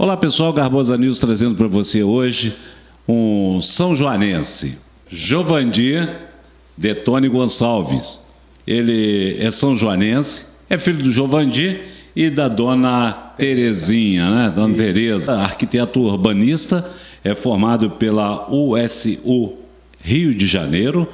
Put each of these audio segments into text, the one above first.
Olá pessoal, Garbosa News trazendo para você hoje um são joanense, Jovandir Detone Gonçalves. Ele é são joanense, é filho do Jovandir e da dona Terezinha, né? Dona Tereza, arquiteto urbanista, é formado pela USU Rio de Janeiro,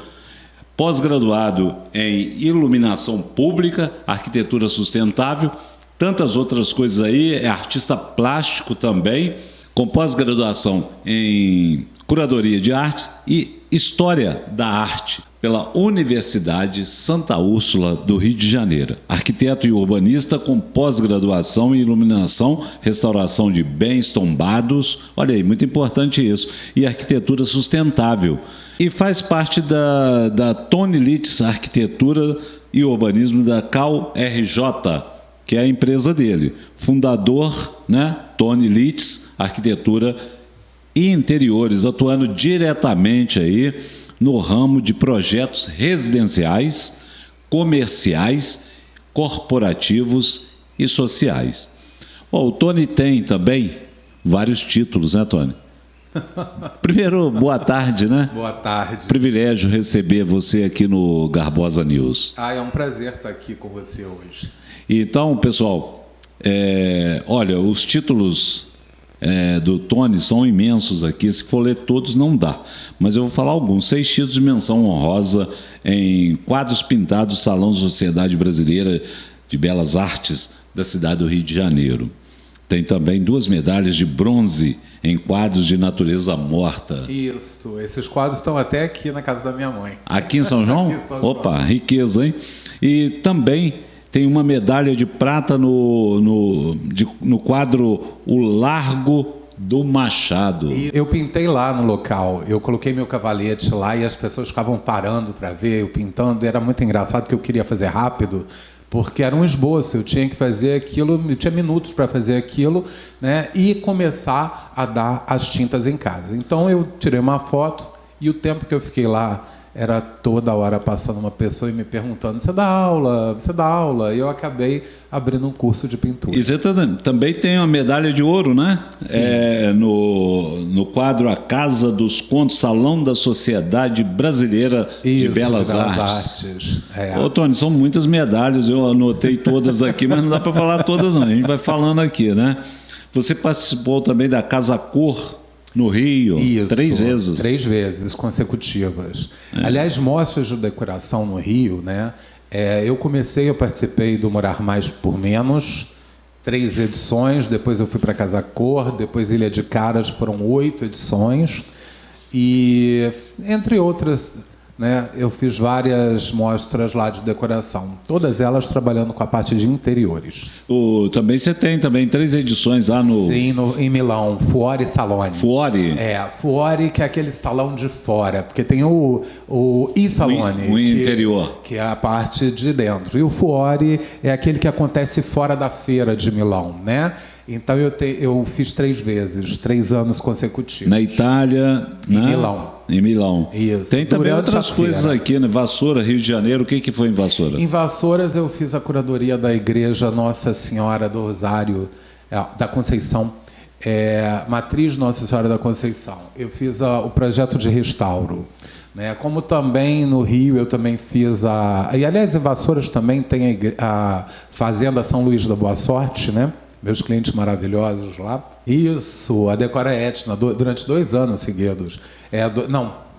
pós-graduado em iluminação pública, arquitetura sustentável, tantas outras coisas aí, é artista plástico também, com pós-graduação em curadoria de arte e história da arte pela Universidade Santa Úrsula do Rio de Janeiro. Arquiteto e urbanista com pós-graduação em iluminação, restauração de bens tombados, olha aí, muito importante isso, e arquitetura sustentável. E faz parte da Tony Litz Arquitetura e Urbanismo da CalRJ, que é a empresa dele. Fundador, né, Tony Litz Arquitetura e Interiores, atuando diretamente aí no ramo de projetos residenciais, comerciais, corporativos e sociais. Bom, o Tony tem também vários títulos, né, Tony? Primeiro, boa tarde, né? Boa tarde. Privilégio receber você aqui no Garbosa News. É um prazer estar aqui com você hoje. Então, pessoal, olha, os títulos do Tony são imensos aqui, se for ler todos não dá, mas eu vou falar alguns. 6 títulos de menção honrosa em quadros pintados do Salão da Sociedade Brasileira de Belas Artes da cidade do Rio de Janeiro. Tem também 2 medalhas de bronze em quadros de natureza morta. Isso, esses quadros estão até aqui na casa da minha mãe. Aqui em São João? Aqui em São João. Opa, riqueza, hein? E também tem uma medalha de prata no quadro O Largo do Machado. E eu pintei lá no local, eu coloquei meu cavalete lá e as pessoas ficavam parando para ver eu pintando. Era muito engraçado que eu queria fazer rápido, porque era um esboço, eu tinha que fazer aquilo, eu tinha minutos para fazer aquilo, né, e começar a dar as tintas em casa. Então eu tirei uma foto e o tempo que eu fiquei lá era toda hora passando uma pessoa e me perguntando: você dá aula? Você dá aula? E eu acabei abrindo um curso de pintura. E você também tem uma medalha de ouro, né? No quadro A Casa dos Contos, Salão da Sociedade Brasileira de Belas Artes. Ô, Tony, são muitas medalhas, eu anotei todas aqui, mas não dá para falar todas não, a gente vai falando aqui, né? Você participou também da Casa Cor no Rio. Isso, 3 vezes. 3 vezes consecutivas. Aliás, mostras de decoração no Rio, né? Eu participei do Morar Mais por Menos, 3 edições, depois eu fui para Casa Cor, depois Ilha de Caras, foram 8 edições, e entre outras, né, eu fiz várias mostras lá de decoração, todas elas trabalhando com a parte de interiores. Também você tem 3 edições lá no... Sim, em Milão, Fuori Salone. Fuori? Fuori, que é aquele salão de fora, porque tem o I-Salone, o interior, que é a parte de dentro, e o Fuori é aquele que acontece fora da feira de Milão, né? Então eu fiz 3 vezes, 3 anos consecutivos. Na Itália, em né? Milão. Em Milão. Isso. Tem também outras coisas aqui, né? Vassoura, Rio de Janeiro. O que foi em Vassoura? Em Vassouras eu fiz a curadoria da Igreja Nossa Senhora do Rosário da Conceição, Matriz Nossa Senhora da Conceição. Eu fiz o projeto de restauro, né? Como também no Rio eu também fiz e aliás em Vassouras também tem a Fazenda São Luís da Boa Sorte, né? Meus clientes maravilhosos lá. Isso, a Decora Etna, durante 2 anos seguidos.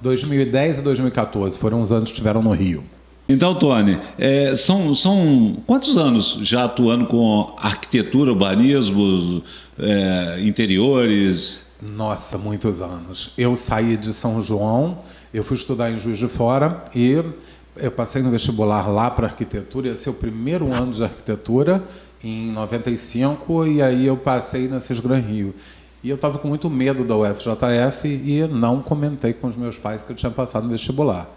2010 e 2014, foram os anos que estiveram no Rio. Então, Tony, são quantos anos já atuando com arquitetura, urbanismo, interiores? Nossa, muitos anos. Eu saí de São João, eu fui estudar em Juiz de Fora e eu passei no vestibular lá para arquitetura, ia ser o primeiro ano de arquitetura, em 95, e aí eu passei na Cisgran Rio. E eu estava com muito medo da UFJF e não comentei com os meus pais que eu tinha passado no vestibular.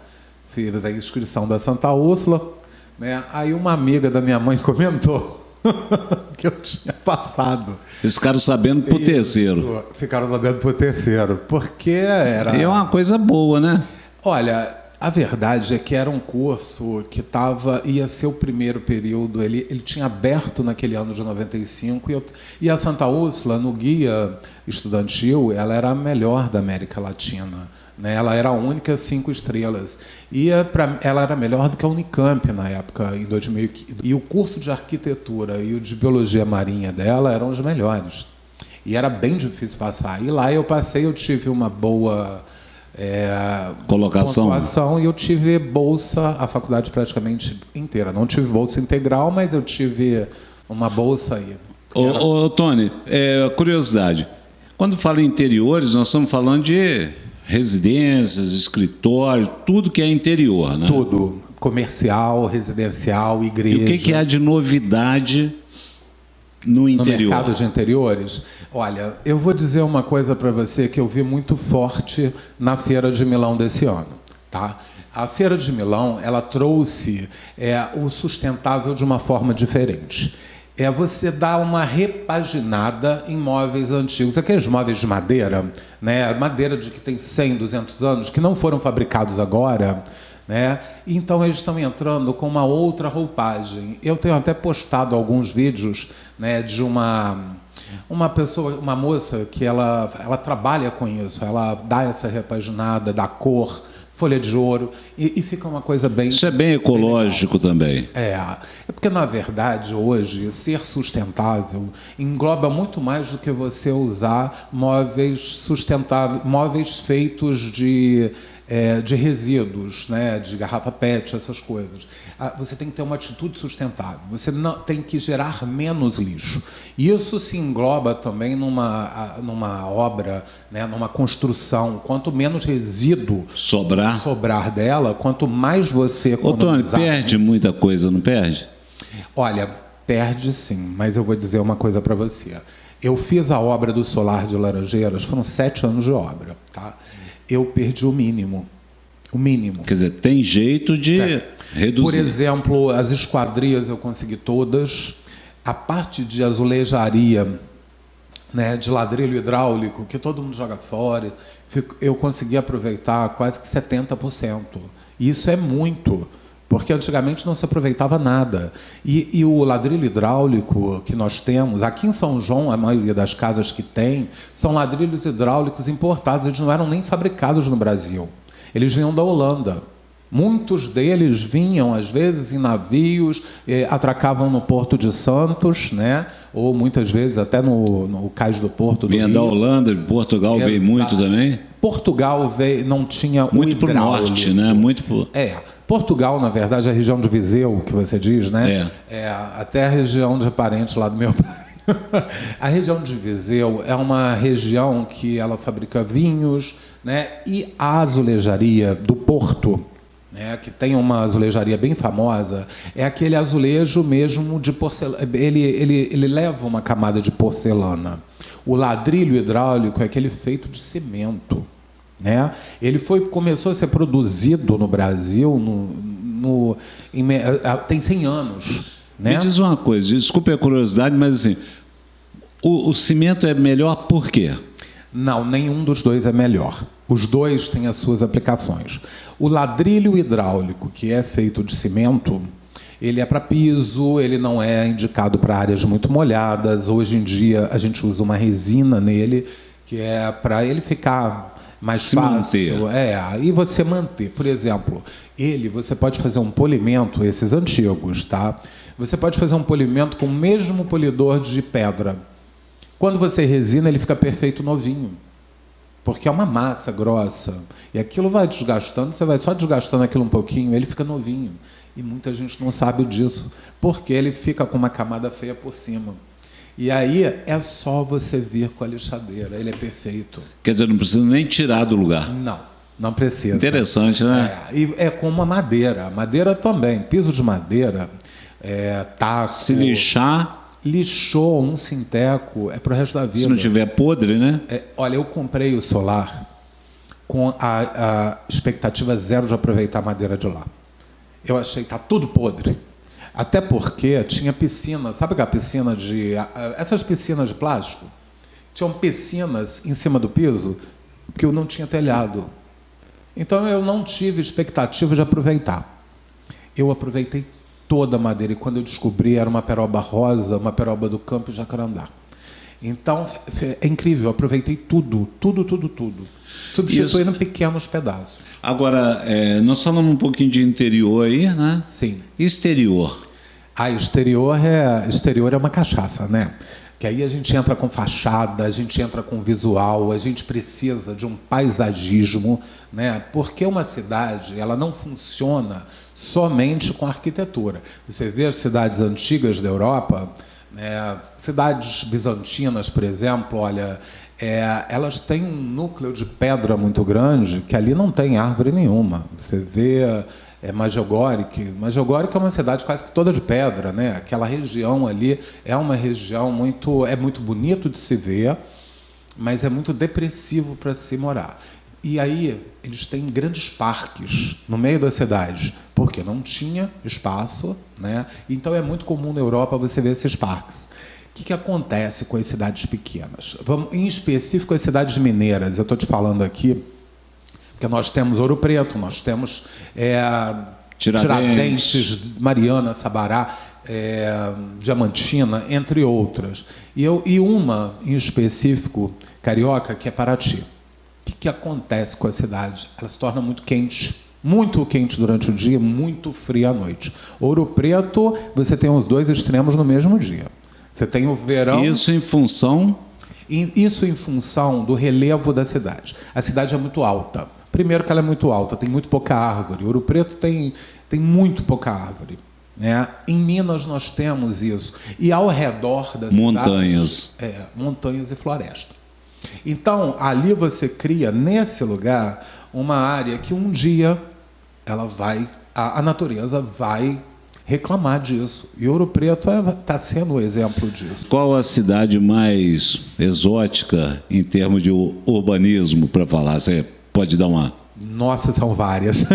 Fiz a inscrição da Santa Úrsula, né? Aí uma amiga da minha mãe comentou que eu tinha passado. Eles ficaram sabendo por terceiro. Ficaram sabendo por terceiro, porque era... É uma coisa boa, né? Olha, A verdade é que era um curso que ia ser o primeiro período, ele tinha aberto naquele ano de 95, e a Santa Úrsula, no guia estudantil, ela era a melhor da América Latina. Né? Ela era a única 5 estrelas. Ela era melhor do que a Unicamp na época, em 2015. E o curso de arquitetura e o de biologia marinha dela eram os melhores. E era bem difícil passar. E lá eu passei, eu tive uma boa pontuação, e eu tive bolsa a faculdade praticamente inteira. Não tive bolsa integral, mas eu tive uma bolsa aí. Tony, curiosidade. Quando fala em interiores, nós estamos falando de residências, escritório, tudo que é interior, né? Tudo. Comercial, residencial, igreja. E o que há de novidade no interior? No mercado de interiores? Olha, eu vou dizer uma coisa para você que eu vi muito forte na Feira de Milão desse ano. Tá? A Feira de Milão, ela trouxe o sustentável de uma forma diferente. Você dar uma repaginada em móveis antigos, aqueles móveis de madeira, né? Madeira de que tem 100, 200 anos, que não foram fabricados agora, né? Então eles estão entrando com uma outra roupagem. Eu tenho até postado alguns vídeos, né, de uma pessoa, uma moça que ela trabalha com isso, ela dá essa repaginada, dá cor, folha de ouro, e fica uma coisa bem... Isso é bem ecológico também. É porque, na verdade, hoje, ser sustentável engloba muito mais do que você usar móveis sustentáveis, móveis feitos de resíduos, né, de garrafa PET, essas coisas. Você tem que ter uma atitude sustentável. Você não tem que gerar menos lixo. Isso se engloba também numa obra, né, numa construção. Quanto menos resíduo sobrar dela, quanto mais você economizar... Tony, perde muita coisa, não perde? Olha, perde sim, mas eu vou dizer uma coisa para você. Eu fiz a obra do Solar de Laranjeiras, foram 7 anos de obra, tá? Eu perdi o mínimo. O mínimo. Quer dizer, tem jeito de reduzir. Por exemplo, as esquadrias eu consegui todas. A parte de azulejaria, né, de ladrilho hidráulico, que todo mundo joga fora, eu consegui aproveitar quase que 70%. Isso é muito, porque antigamente não se aproveitava nada. E o ladrilho hidráulico que nós temos, aqui em São João, a maioria das casas que tem, são ladrilhos hidráulicos importados, eles não eram nem fabricados no Brasil. Eles vinham da Holanda. Muitos deles vinham, às vezes, em navios, atracavam no Porto de Santos, né? Ou muitas vezes até no cais do Porto do Rio. Vinha da Holanda, Portugal. Exato. Veio muito também? Portugal não tinha muito para o norte, né? Portugal, na verdade, a região de Viseu, que você diz, né? Até a região de parentes lá do meu pai. A região de Viseu é uma região que ela fabrica vinhos, né? E a azulejaria do Porto, né, que tem uma azulejaria bem famosa, é aquele azulejo mesmo de porcelana. Ele leva uma camada de porcelana. O ladrilho hidráulico é aquele feito de cimento. Né? Ele começou a ser produzido no Brasil tem 100 anos. Né? Me diz uma coisa, desculpe a curiosidade, mas assim, o cimento é melhor por quê? Não, nenhum dos dois é melhor. Os dois têm as suas aplicações. O ladrilho hidráulico, que é feito de cimento, ele é para piso, ele não é indicado para áreas muito molhadas. Hoje em dia, a gente usa uma resina nele, que é para ele ficar mais fácil. E você manter. Por exemplo, você pode fazer um polimento, esses antigos, tá? Você pode fazer um polimento com o mesmo polidor de pedra. Quando você resina, ele fica perfeito novinho. Porque é uma massa grossa. E aquilo vai desgastando, você vai só desgastando aquilo um pouquinho, ele fica novinho. E muita gente não sabe disso, porque ele fica com uma camada feia por cima. E aí é só você vir com a lixadeira, ele é perfeito. Quer dizer, não precisa nem tirar do lugar. Não precisa. Interessante, né? E é como a madeira. A madeira também, piso de madeira, taco... Se lixar... Lixou um sinteco, é para o resto da vida. Se não tiver podre, né? Olha, eu comprei o solar com a expectativa zero de aproveitar a madeira de lá. Eu achei que está tudo podre. Até porque tinha piscina, sabe aquela piscina essas piscinas de plástico? Tinham piscinas em cima do piso que eu não tinha telhado. Então eu não tive expectativa de aproveitar. Eu aproveitei toda a madeira, e quando eu descobri, era uma peroba rosa, uma peroba do campo e jacarandá. Então, é incrível, eu aproveitei tudo, substituindo pequenos pedaços. Agora, nós falamos um pouquinho de interior aí, né? Sim. E exterior? Exterior é uma cachaça, né? Que aí a gente entra com fachada, a gente entra com visual, a gente precisa de um paisagismo, né? Porque uma cidade, ela não funciona somente com arquitetura. Você vê as cidades antigas da Europa, né? Cidades bizantinas, por exemplo, olha, elas têm um núcleo de pedra muito grande, que ali não tem árvore nenhuma. Você vê Magogoric é uma cidade quase que toda de pedra, né? Aquela região ali é uma região muito bonito de se ver, mas é muito depressivo para se morar. E aí eles têm grandes parques no meio da cidade, porque não tinha espaço, né? Então é muito comum na Europa você ver esses parques. O que acontece com as cidades pequenas? Em específico as cidades mineiras, eu estou te falando aqui, porque nós temos Ouro Preto, nós temos Tiradentes, Mariana, Sabará, Diamantina, entre outras. E uma, em específico, carioca, que é Paraty. O que acontece com a cidade? Ela se torna muito quente durante o dia, muito fria à noite. Ouro Preto, você tem os dois extremos no mesmo dia. Você tem o verão... Isso em função do relevo da cidade. A cidade é muito alta. Primeiro que ela é muito alta, tem muito pouca árvore. Ouro Preto tem muito pouca árvore, né? Em Minas nós temos isso. E ao redor da cidade... Montanhas. Montanhas e floresta. Então, ali você cria, nesse lugar, uma área que um dia a natureza vai reclamar disso. E Ouro Preto está sendo um exemplo disso. Qual a cidade mais exótica em termos de urbanismo, para falar? Você pode dar uma... Nossa, são várias.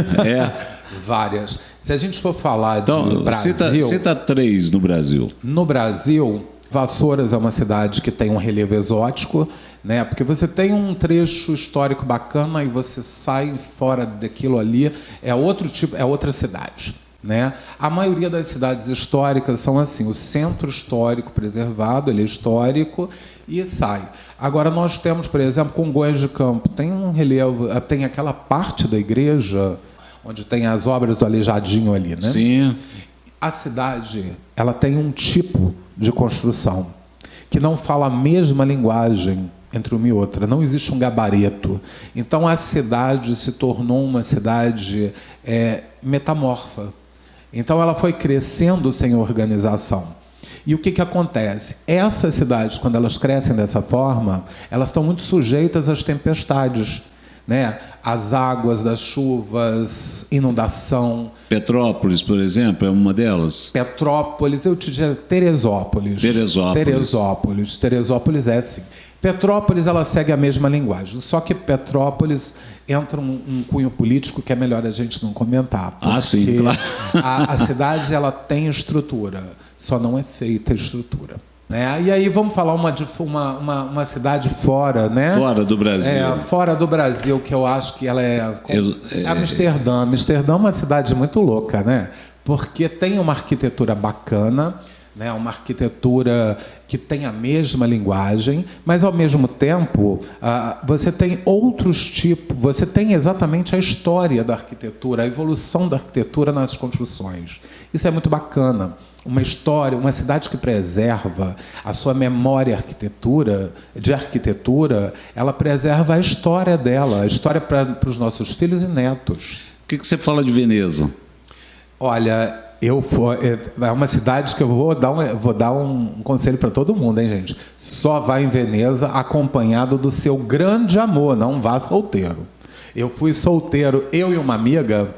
Várias. Se a gente for falar de Brasil... Cita 3 no Brasil. No Brasil, Vassouras é uma cidade que tem um relevo exótico, né? Porque você tem um trecho histórico bacana e você sai fora daquilo ali, é outra cidade, né? A maioria das cidades históricas são assim, o centro histórico preservado, ele é histórico e sai. Agora nós temos, por exemplo, Congonhas de Campo, tem um relevo, tem aquela parte da igreja onde tem as obras do Aleijadinho ali, né? Sim. A cidade, ela tem um tipo de construção que não fala a mesma linguagem entre uma e outra, não existe um gabarito. Então a cidade se tornou uma cidade metamorfa. Então ela foi crescendo sem organização. E o que acontece? Essas cidades, quando elas crescem dessa forma, elas estão muito sujeitas às tempestades, né? As águas das chuvas, inundação. Petrópolis, por exemplo, é uma delas? Petrópolis, eu te diria Teresópolis. Teresópolis é assim. Petrópolis, ela segue a mesma linguagem, só que Petrópolis entra um cunho político que é melhor a gente não comentar. Sim, claro. A cidade, ela tem estrutura, só não é feita a estrutura. Né? E aí vamos falar uma cidade fora, né? Fora do Brasil. Fora do Brasil, que eu acho que ela Amsterdã. Amsterdã é uma cidade muito louca, né? Porque tem uma arquitetura bacana, né? Uma arquitetura que tem a mesma linguagem, mas ao mesmo tempo você tem outros tipos, você tem exatamente a história da arquitetura, a evolução da arquitetura nas construções. Isso é muito bacana. Uma história, uma cidade que preserva a sua memória de arquitetura, ela preserva a história dela, a história para os nossos filhos e netos. O que você fala de Veneza? Olha, é uma cidade que eu vou dar um conselho para todo mundo, hein, gente? Só vá em Veneza acompanhado do seu grande amor, não vá solteiro. Eu fui solteiro, eu e uma amiga.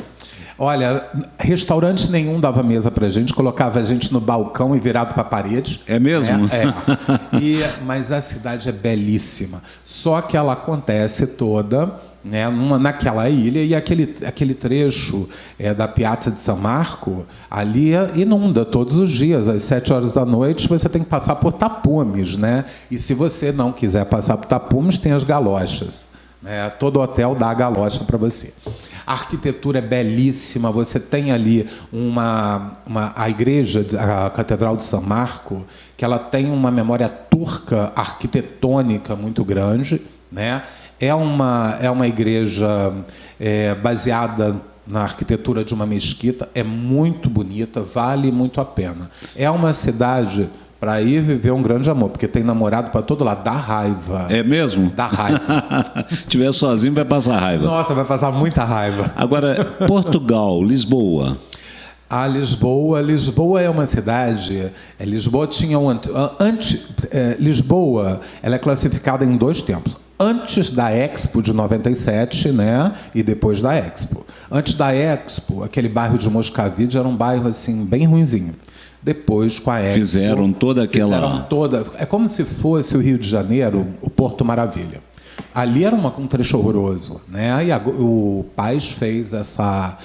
Olha, restaurante nenhum dava mesa pra gente, colocava a gente no balcão e virado para a parede. É mesmo? Mas a cidade é belíssima. Só que ela acontece toda, né, naquela ilha, e aquele trecho da Piazza de San Marco, ali inunda todos os dias. Às 7 horas da noite você tem que passar por tapumes, né? E se você não quiser passar por tapumes, tem as galochas. né? Todo hotel dá a galocha para você. A arquitetura é belíssima, você tem ali a igreja, a Catedral de São Marco, que ela tem uma memória turca arquitetônica muito grande, né? É uma igreja baseada na arquitetura de uma mesquita, é muito bonita, vale muito a pena. É uma cidade para ir viver um grande amor, porque tem namorado para todo lado, dá raiva. É mesmo? Dá raiva. Se estiver sozinho, vai passar raiva. Nossa, vai passar muita raiva. Agora, Portugal, Lisboa. Lisboa é uma cidade. Lisboa tinha Lisboa, ela é classificada em 2 tempos. Antes da Expo de 97, né, e depois da Expo. Antes da Expo, aquele bairro de Moscavide era um bairro assim bem ruinzinho. Depois, com a Expo, fizeram toda aquela... É como se fosse o Rio de Janeiro, o Porto Maravilha. Ali era um trecho horroroso, né? E o Paes fez essa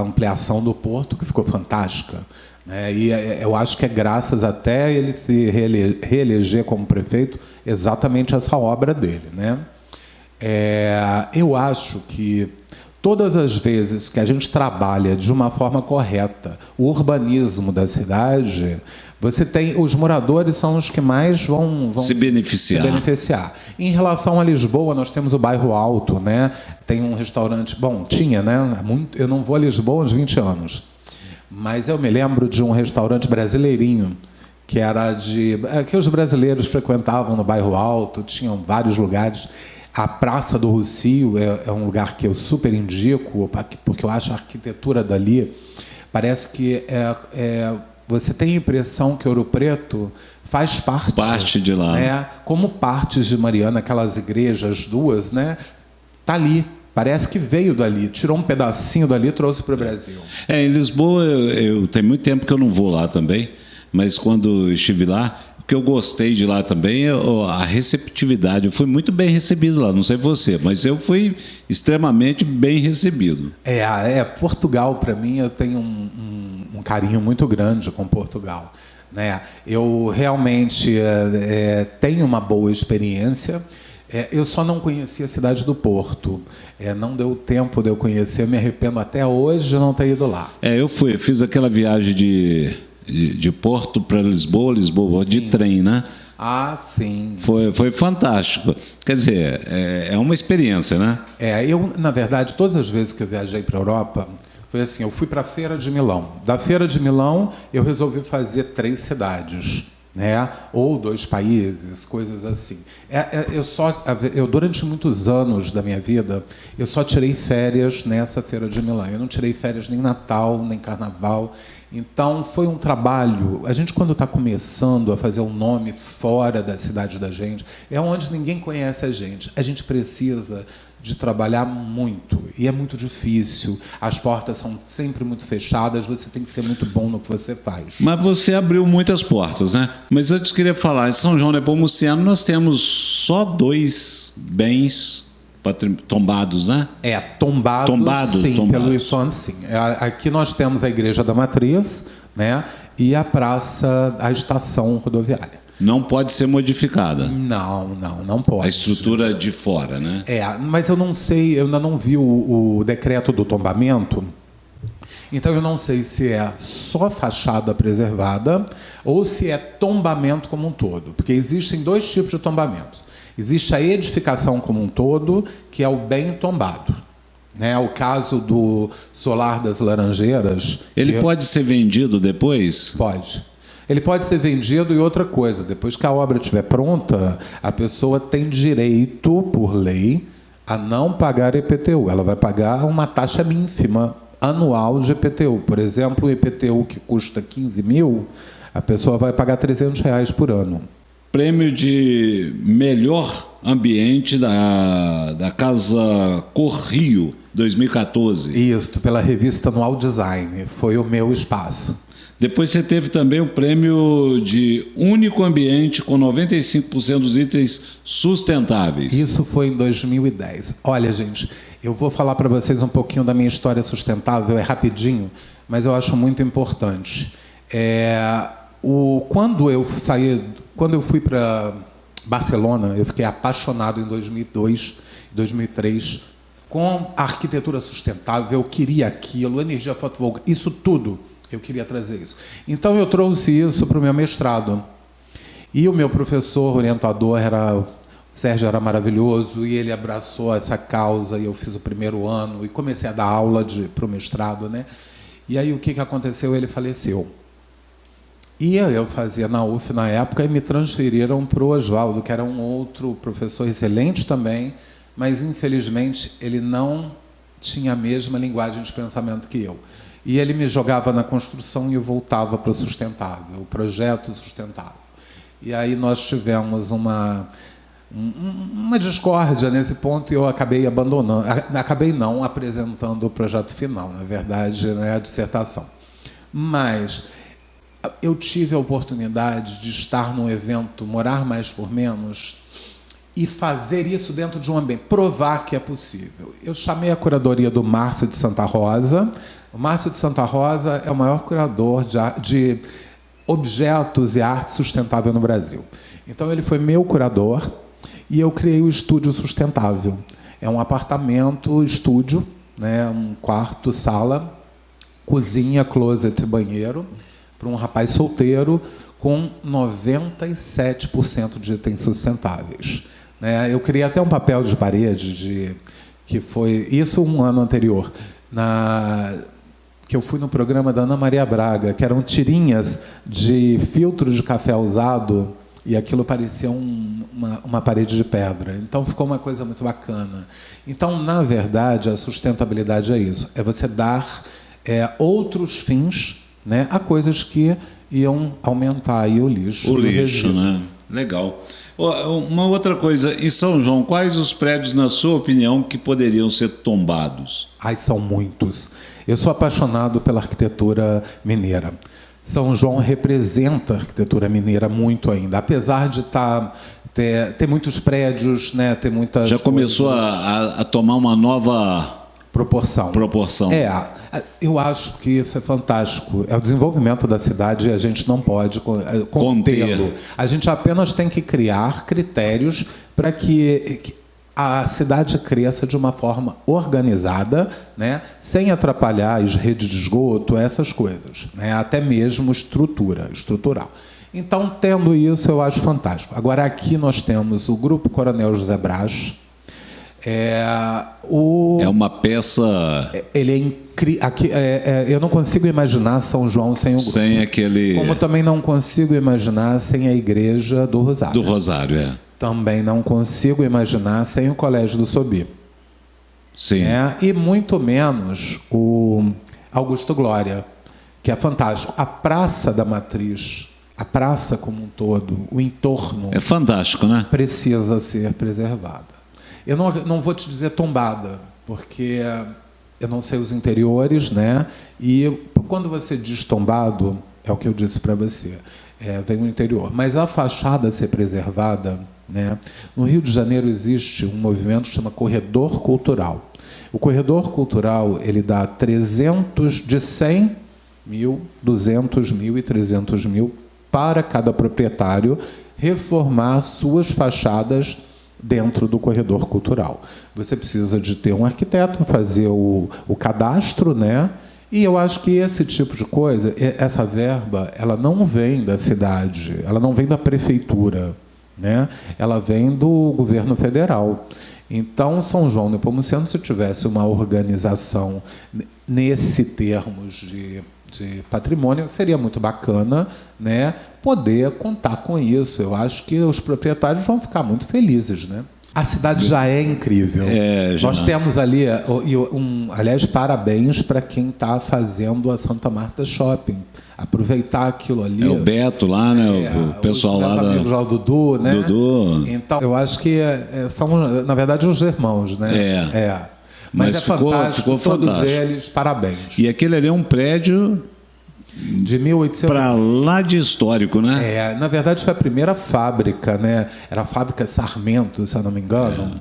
ampliação do Porto, que ficou fantástica. Né? E eu acho que é graças até ele se reeleger como prefeito, exatamente essa obra dele. Né? Eu acho que todas as vezes que a gente trabalha de uma forma correta o urbanismo da cidade, você tem os moradores são os que mais vão se beneficiar. Em relação a Lisboa, nós temos o Bairro Alto, né? Tem um restaurante, tinha, né? Eu não vou a Lisboa há uns 20 anos, mas eu me lembro de um restaurante brasileirinho que era que os brasileiros frequentavam no Bairro Alto, tinham vários lugares. A Praça do Rossio é um lugar que eu super indico, porque eu acho a arquitetura dali, parece que você tem a impressão que Ouro Preto faz parte de lá. Né? Como partes de Mariana, aquelas igrejas duas, né? Tá ali. Parece que veio dali, tirou um pedacinho dali e trouxe para o Brasil. Em Lisboa, tem muito tempo que eu não vou lá também, mas quando estive lá, o que eu gostei de lá também é a receptividade. Eu fui muito bem recebido lá, não sei você, mas eu fui extremamente bem recebido. Portugal, para mim, eu tenho um carinho muito grande com Portugal. Né? Eu realmente tenho uma boa experiência. Eu só não conhecia a cidade do Porto. Não deu tempo de eu conhecer, me arrependo até hoje de não ter ido lá. Eu fiz aquela viagem de Porto para Lisboa, de trem, né? Ah, sim. Foi fantástico. Quer dizer, é uma experiência, né? Eu, na verdade, todas as vezes que eu viajei para a Europa, foi assim, eu fui para a Feira de Milão. Da Feira de Milão, eu resolvi fazer 3 cidades. Né? Ou 2 países, coisas assim. Eu durante muitos anos da minha vida, eu só tirei férias nessa Feira de Milão. Eu não tirei férias nem Natal, nem Carnaval. Então, foi um trabalho. A gente, quando está começando a fazer um nome fora da cidade da gente, é onde ninguém conhece a gente precisa de trabalhar muito, e é muito difícil, as portas são sempre muito fechadas, você tem que ser muito bom no que você faz. Mas você abriu muitas portas, né? Mas antes queria falar, em São João Nepomuceno nós temos só 2 bens tombados, né? Tombados. Pelo IPAN, sim. Aqui nós temos a Igreja da Matriz, né? E a Praça, a Estação Rodoviária. Não pode ser modificada. Não pode. A estrutura de fora, né? Mas eu não sei, eu ainda não vi o decreto do tombamento, então eu não sei se é só fachada preservada ou se é tombamento como um todo, porque existem 2 tipos de tombamentos. Existe a edificação como um todo, que é o bem tombado. Né? O caso do Solar das Laranjeiras... Ele pode ser vendido depois? Pode. Ele pode ser vendido, e outra coisa, depois que a obra estiver pronta, a pessoa tem direito, por lei, a não pagar IPTU. Ela vai pagar uma taxa ínfima anual de IPTU. Por exemplo, o IPTU que custa 15 mil, a pessoa vai pagar R$300 por ano. Prêmio de melhor ambiente da Casa Cor Rio, 2014. Isso, pela revista Anual Design. Foi o meu espaço. Depois você teve também o prêmio de único ambiente com 95% dos itens sustentáveis. Isso foi em 2010. Olha, gente, eu vou falar para vocês um pouquinho da minha história sustentável, é rapidinho, mas eu acho muito importante. Quando eu fui para Barcelona, eu fiquei apaixonado em 2002. 2003, com a arquitetura sustentável. Eu queria aquilo, energia fotovoltaica, isso tudo, eu queria trazer isso. Então, eu trouxe isso para o meu mestrado. E o meu professor orientador o Sérgio, era maravilhoso, e ele abraçou essa causa, e eu fiz o primeiro ano, e comecei a dar aula para o mestrado, né? E aí, o que aconteceu? Ele faleceu. E eu fazia na UF na época, e me transferiram para o Oswaldo, que era um outro professor excelente também, mas, infelizmente, ele não tinha a mesma linguagem de pensamento que eu. E ele me jogava na construção e eu voltava para o sustentável, o projeto sustentável. E aí nós tivemos uma discórdia nesse ponto, e eu acabei abandonando, acabei não apresentando o projeto final, na verdade, né, a dissertação. Mas eu tive a oportunidade de estar num evento, Morar Mais por Menos, e fazer isso dentro de um ambiente, provar que é possível. Eu chamei a curadoria do Márcio de Santa Rosa. O Márcio de Santa Rosa é o maior curador de objetos e arte sustentável no Brasil. Então, ele foi meu curador, e eu criei o Estúdio Sustentável. É um apartamento, estúdio, né, um quarto, sala, cozinha, closet e banheiro, para um rapaz solteiro, com 97% de itens sustentáveis. Né? Eu criei até um papel de parede, que foi isso um ano anterior, que eu fui no programa da Ana Maria Braga, que eram tirinhas de filtro de café usado, e aquilo parecia uma parede de pedra. Então, ficou uma coisa muito bacana. Então, na verdade, a sustentabilidade é isso. É você dar outros fins, né, a coisas que iam aumentar aí o lixo. O lixo, né? Legal. Uma outra coisa, em São João, quais os prédios, na sua opinião, que poderiam ser tombados? São muitos. Eu sou apaixonado pela arquitetura mineira. São João representa a arquitetura mineira muito ainda, apesar de ter muitos prédios, né, ter muitas Já começou a tomar uma nova proporção. Eu acho que isso é fantástico. É o desenvolvimento da cidade, e a gente não pode contê-lo. A gente apenas tem que criar critérios para que a cidade cresça de uma forma organizada, né, sem atrapalhar as redes de esgoto, essas coisas, né, até mesmo estrutural. Então, tendo isso, eu acho fantástico. Agora, aqui nós temos o Grupo Coronel José Brás. É uma peça... Ele é incrível. Eu não consigo imaginar São João sem o grupo. Sem aquele... Como também não consigo imaginar sem a Igreja do Rosário. Do Rosário, é. Também não consigo imaginar sem o Colégio do Sobi. Sim. E muito menos o Augusto Glória, que é fantástico. A Praça da Matriz, a praça como um todo, o entorno... É fantástico, né? Precisa ser preservada. Eu não vou te dizer tombada, porque eu não sei os interiores, né? E quando você diz tombado, é o que eu disse para você, vem o interior. Mas a fachada ser preservada, né? No Rio de Janeiro existe um movimento que chama Corredor Cultural. O Corredor Cultural, ele dá de 100 mil, 200 mil e 300 mil para cada proprietário reformar suas fachadas dentro do corredor cultural. Você precisa de ter um arquiteto, fazer o cadastro, né? E eu acho que esse tipo de coisa, essa verba, ela não vem da cidade, ela não vem da prefeitura, né? Ela vem do governo federal. Então, São João Nepomuceno, se tivesse uma organização nesse termos de patrimônio, seria muito bacana, né, poder contar com isso. Eu acho que os proprietários vão ficar muito felizes, né? A cidade já é incrível. Nós temos ali, aliás, parabéns para quem está fazendo a Santa Marta Shopping. Aproveitar aquilo ali. O Beto lá, né? O pessoal lá. Os amigos lá, o Dudu, né? Dudu. Então, eu acho que são, na verdade, os irmãos, né? Mas é fantástico, ficou todos fantástico. eles, parabéns. E aquele ali é um prédio De 1800... Para lá de histórico, né? Na verdade foi a primeira fábrica, né? Era a fábrica Sarmento, se eu não me engano.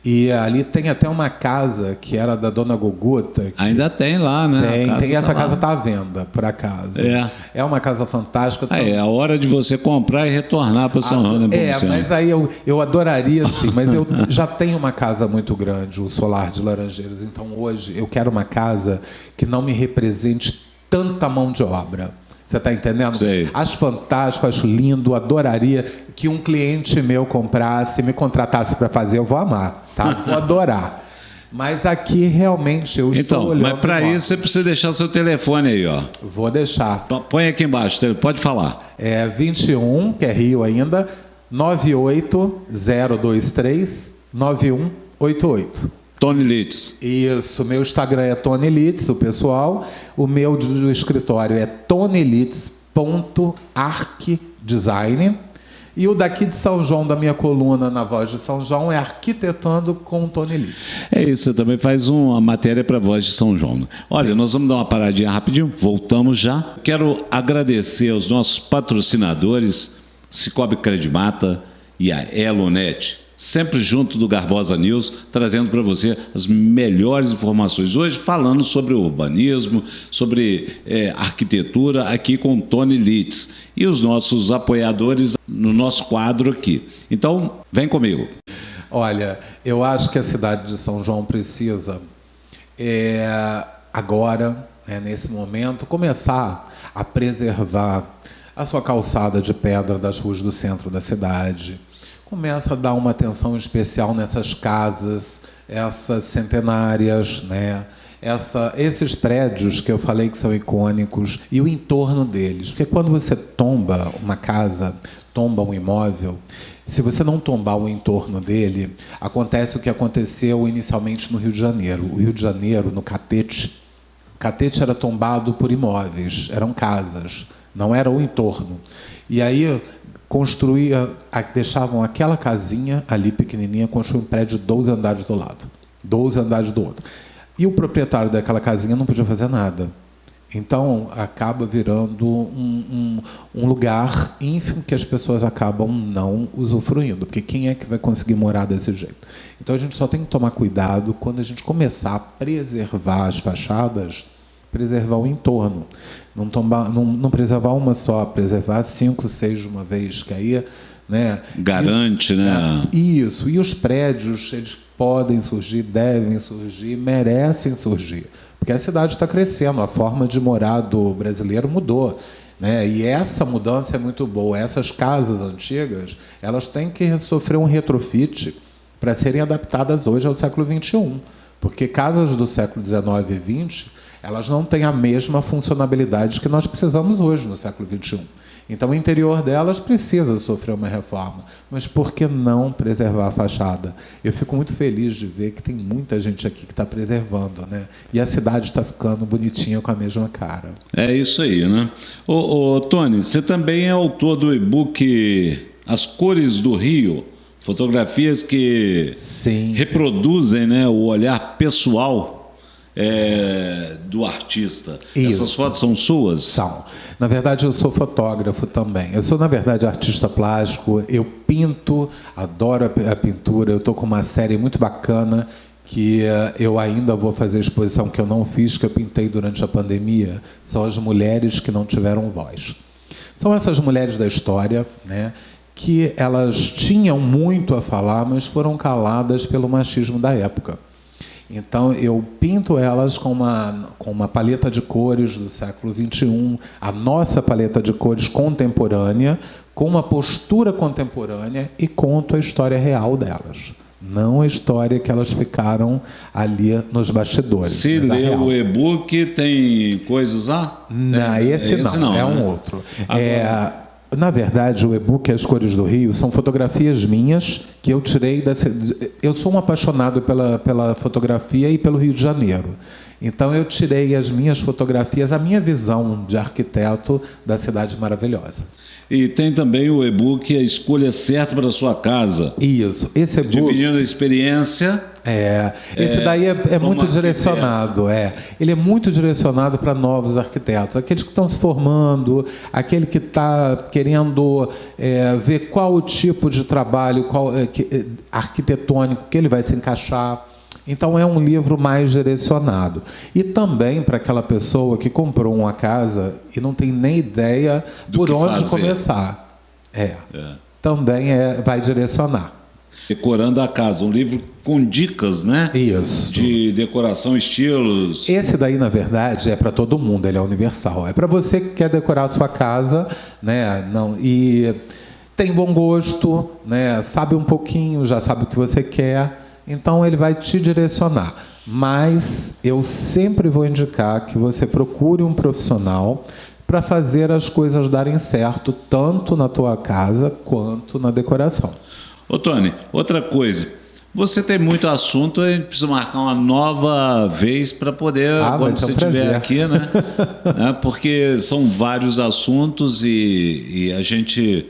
E ali tem até uma casa que era da Dona Guguta. Ainda tem lá, né? Essa casa está à venda, por acaso. É uma casa fantástica. É a hora de você comprar e retornar para São João. Mas aí eu adoraria sim, mas eu já tenho uma casa muito grande, o Solar de Laranjeiras. Então hoje eu quero uma casa que não me represente tanta mão de obra. Você está entendendo? Sei. Acho fantástico, acho lindo, adoraria que um cliente meu comprasse, me contratasse para fazer, eu vou amar, tá? Vou adorar. Mas aqui realmente eu estou olhando... Mas para isso você precisa deixar seu telefone aí, ó. Vou deixar. Põe aqui embaixo, pode falar. 21, que é Rio ainda, 98023-9188. Tony Litz. Isso, meu Instagram é Tony Litz, o pessoal. O meu do escritório é tonylitz.arcdesign. E o daqui de São João, da minha coluna na Voz de São João, é Arquitetando com Tony Litz. É isso, você também faz uma matéria para a Voz de São João. Olha, nós vamos dar uma paradinha rapidinho, voltamos já. Quero agradecer aos nossos patrocinadores, Cicobi Credimata e a Elonet, sempre junto do Garbosa News, trazendo para você as melhores informações. Hoje falando sobre urbanismo, sobre arquitetura, aqui com Tony Litz e os nossos apoiadores no nosso quadro aqui. Então, vem comigo. Olha, eu acho que a cidade de São João precisa, agora, nesse momento, começar a preservar a sua calçada de pedra das ruas do centro da cidade. Começa a dar uma atenção especial nessas casas, essas centenárias, né? Esses prédios que eu falei que são icônicos e o entorno deles. Porque quando você tomba uma casa, tomba um imóvel, se você não tombar o entorno dele, acontece o que aconteceu inicialmente no Rio de Janeiro. O Rio de Janeiro, no Catete era tombado por imóveis, eram casas, não era o entorno. E aí deixavam aquela casinha ali pequenininha, construíam um prédio de 12 andares do lado, 12 andares do outro. E o proprietário daquela casinha não podia fazer nada. Então, acaba virando um lugar ínfimo que as pessoas acabam não usufruindo, porque quem é que vai conseguir morar desse jeito? Então, a gente só tem que tomar cuidado quando a gente começar a preservar as fachadas, preservar o entorno. Não preservar uma só, preservar 5, 6 de uma vez, que aí... né, garante, né? Isso. E os prédios, eles podem surgir, devem surgir, merecem surgir. Porque a cidade está crescendo, a forma de morar do brasileiro mudou, né? E essa mudança é muito boa. Essas casas antigas, elas têm que sofrer um retrofit para serem adaptadas hoje ao século XXI. Porque casas do século XIX e XX, elas não têm a mesma funcionalidade que nós precisamos hoje no século XXI. Então, o interior delas precisa sofrer uma reforma. Mas por que não preservar a fachada? Eu fico muito feliz de ver que tem muita gente aqui que está preservando, né? E a cidade está ficando bonitinha com a mesma cara. É isso aí, né? Ô, Tony, você também é autor do e-book As Cores do Rio, fotografias que reproduzem, né, o olhar pessoal do artista. Isso. Essas fotos são suas? São. Na verdade, eu sou fotógrafo também. Eu sou, na verdade, artista plástico. Eu pinto, adoro a pintura. Eu estou com uma série muito bacana que eu ainda vou fazer exposição que eu não fiz, que eu pintei durante a pandemia. São as mulheres que não tiveram voz. São essas mulheres da história, né, que elas tinham muito a falar, mas foram caladas pelo machismo da época. Então, eu pinto elas com uma paleta de cores do século XXI, a nossa paleta de cores contemporânea, com uma postura contemporânea, e conto a história real delas. Não a história que elas ficaram ali nos bastidores. Se lê o e-book, tem coisas lá? Não, esse não, é um outro. Na verdade, o e-book As Cores do Rio são fotografias minhas que eu tirei eu sou um apaixonado pela fotografia e pelo Rio de Janeiro. Então, eu tirei as minhas fotografias, a minha visão de arquiteto da cidade maravilhosa. E tem também o e-book A Escolha Certa para a Sua Casa. Isso. Esse e-book... Dividindo a experiência Esse daí é muito arquiteto. direcionado. Ele é muito direcionado para novos arquitetos, aqueles que estão se formando, aquele que está querendo ver qual o tipo de trabalho arquitetônico que ele vai se encaixar. Então é um livro mais direcionado. E também para aquela pessoa que comprou uma casa e não tem nem ideia por onde começar. Também vai direcionar. Decorando a Casa, um livro com dicas, né? Isso. De decoração, estilos. Esse daí, na verdade, é para todo mundo, ele é universal. É para você que quer decorar a sua casa, né? E tem bom gosto, né? Sabe um pouquinho, já sabe o que você quer. Então, ele vai te direcionar. Mas eu sempre vou indicar que você procure um profissional para fazer as coisas darem certo, tanto na tua casa quanto na decoração. Ô, Tony, outra coisa. Você tem muito assunto, a gente precisa marcar uma nova vez para poder, quando você estiver aqui, né? Porque são vários assuntos e a gente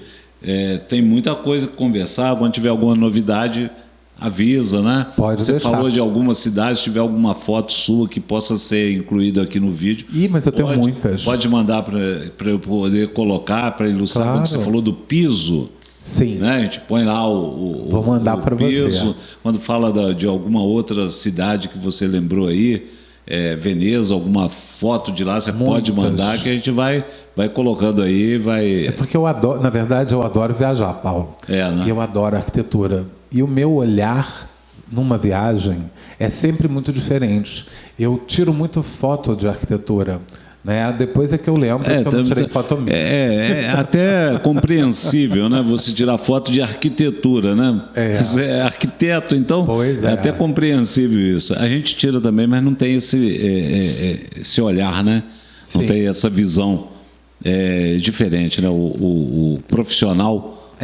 tem muita coisa que conversar. Quando tiver alguma novidade, avisa, né? Pode Você deixar. falou de alguma cidade, se tiver alguma foto sua que possa ser incluída aqui no vídeo. Mas eu tenho muitas. Pode mandar para eu poder colocar, para ilustrar. Claro. Quando você falou do piso... Sim. Né? A gente põe lá Vou mandar para você. Quando fala de alguma outra cidade que você lembrou aí, Veneza, alguma foto de lá, você pode mandar que a gente vai colocando aí. É porque eu adoro, na verdade, eu adoro viajar, Paulo. Né? E eu adoro arquitetura. E o meu olhar numa viagem é sempre muito diferente. Eu tiro muito foto de arquitetura. Né? Depois é que eu lembro que eu não tirei foto minha. É até compreensível, né? Você tirar foto de arquitetura, né? Você é arquiteto, então é até compreensível isso. A gente tira também, mas não tem esse olhar, né? Não tem essa visão diferente, né? O profissional.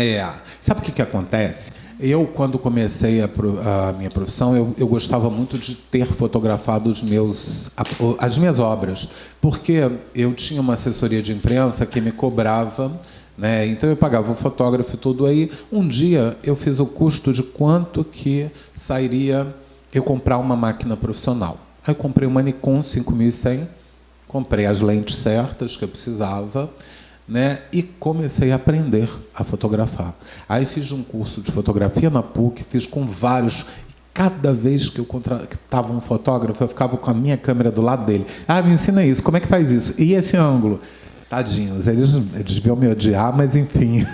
Sabe o que acontece? Eu, quando comecei a minha profissão, eu gostava muito de ter fotografado as minhas obras, porque eu tinha uma assessoria de imprensa que me cobrava, né? Então eu pagava o fotógrafo e tudo. Aí um dia eu fiz o custo de quanto que sairia eu comprar uma máquina profissional. Aí eu comprei uma Nikon 5100, comprei as lentes certas que eu precisava, né? E comecei a aprender a fotografar. Aí fiz um curso de fotografia na PUC, fiz com vários. Cada vez que eu contratava um fotógrafo, eu ficava com a minha câmera do lado dele. Me ensina isso, como é que faz isso? E esse ângulo? Tadinhos, eles deviam me odiar, mas enfim,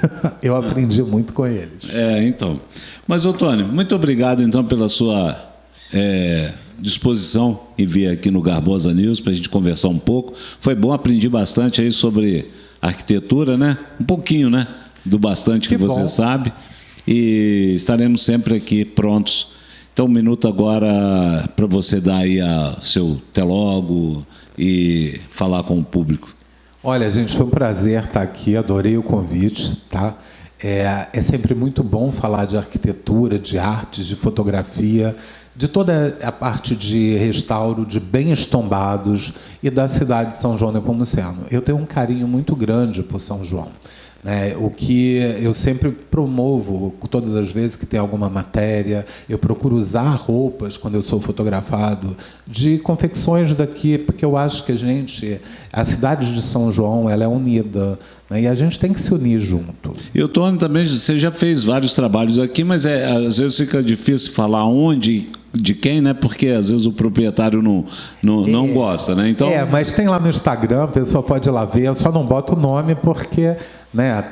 eu aprendi muito com eles. Então. Mas, Tony, muito obrigado então pela sua disposição em vir aqui no Garbosa News para a gente conversar um pouco. Foi bom, aprendi bastante aí sobre arquitetura, né? Um pouquinho, né? Do bastante que você sabe. E estaremos sempre aqui prontos. Então, um minuto agora para você dar aí seu até logo e falar com o público. Olha, gente, foi um prazer estar aqui, adorei o convite, tá? É sempre muito bom falar de arquitetura, de artes, de fotografia, de toda a parte de restauro, de bens tombados e da cidade de São João Nepomuceno. Eu tenho um carinho muito grande por São João, né? O que eu sempre promovo, todas as vezes que tem alguma matéria, eu procuro usar roupas, quando eu sou fotografado, de confecções daqui, porque eu acho que a cidade de São João, ela é unida, né? E a gente tem que se unir junto. E o Tony também, você já fez vários trabalhos aqui, mas às vezes fica difícil falar onde, de quem, né? Porque às vezes o proprietário não gosta, né? Então... mas tem lá no Instagram, a pessoa pode ir lá ver, eu só não boto o nome porque... Né?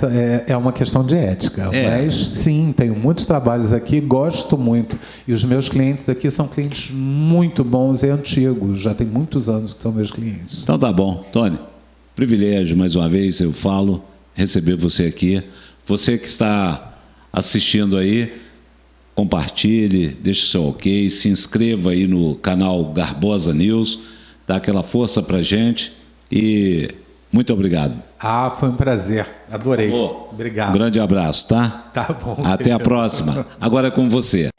É uma questão de ética, mas sim, tenho muitos trabalhos aqui, gosto muito, e os meus clientes aqui são clientes muito bons e antigos, já tem muitos anos que são meus clientes. Então tá bom, Tony, privilégio mais uma vez, eu falo, receber você aqui, você que está assistindo aí, compartilhe, deixe o seu ok, se inscreva aí no canal Garbosa News, dá aquela força pra gente e muito obrigado. Foi um prazer. Adorei. Amor, obrigado. Um grande abraço, tá? Tá bom. Até a próxima. Agora é com você.